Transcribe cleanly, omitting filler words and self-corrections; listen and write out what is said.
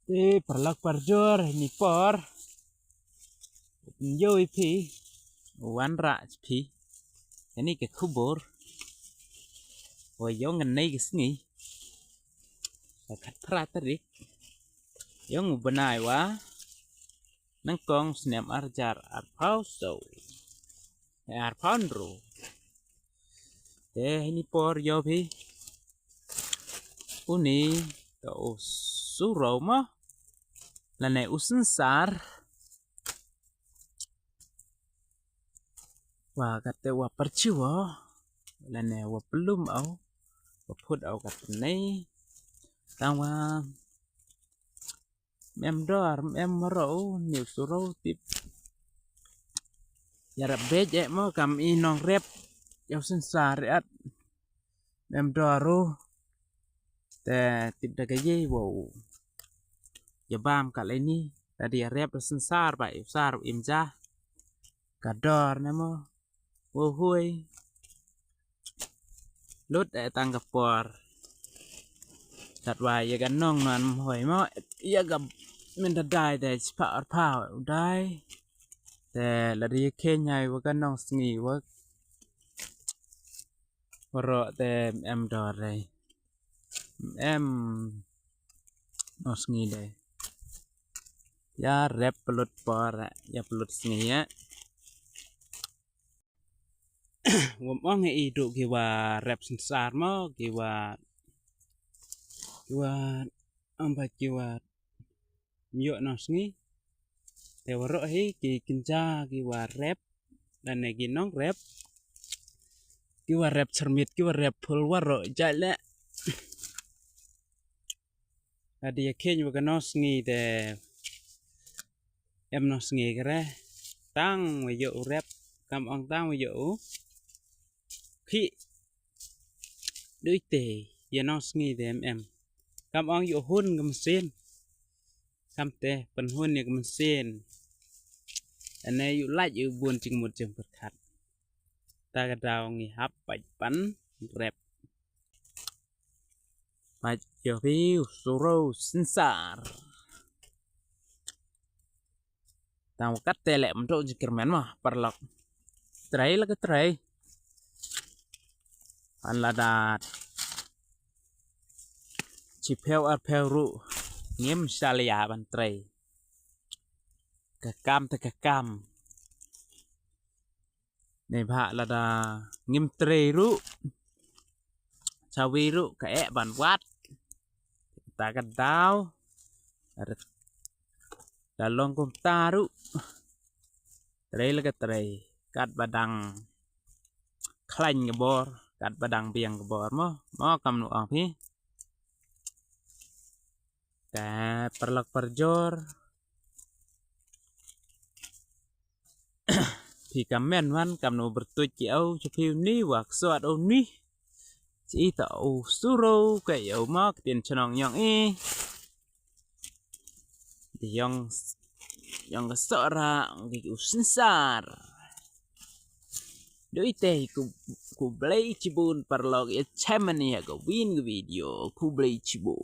Perlak parjor ni por yo pi wan ra pi ini ke kubur wo yo ngenai ke sini kat prat tadi yo ngubenai wa nangkong snap arjar arpau so arpandro ini por yo pi uni to suro mo lane usun sar wa kate wa perciwa lane wa pelum au wa put au kat nei tawa mem dor mem ro ni suro tip ya rabbe je mo kam inong rep yo usun sar at mem doru te tip daga ye wow ya bam kali ini tadi rep usun sar ba sar imja kador namo wo hui lut tanggap por dat wa ya gan nong nan hoi mo ya gab min da dai de pa pa dai te la di kenya wa gan nong sngi wa ro te em dor dai em no sngi dai ya rep pelut por ya pelut sngi ya ngomong hidup kiwa rep sensar mo kiwa amba kiwa myo nosngi te waro hi ki kinja kiwa rep dan negi nong rep kiwa rep cermit kiwa rep pul waro jale adi yakin wa nosngi te em nosngi kare tang yo rep kam ong tang yo khi đôi tề ya nosngi te em kam ong yo hun kam sen kam te pen hun ya kam sen ane yu laj yu buon ching một jeng berkat ta ga daw ngi hap pai pan rep pai yo view suro sensar taw kat tele mdo jikermen mah perlok trai la ke trai an ladat chipel ar pelru ngem salia ban trai kakam te kakam ne bha lada ngem trai ru chawi ru ka e ban wat ta ga daw da long kum taru trai la ke trai kat badang khlain ke bor kat badang biang ke bor mo kam nu ang pi ka perlak perjor thì comment văn cầm nổ bật tôi chéo cho phim ní hoặc soạt ôm ní chỉ tàu suro cái ấu mắc tiền cho nó nhong e thì yong cái sợ ra cái kiểu sinh sar đối tệ ku play chibun perlog ya chamania go win video ku play chibun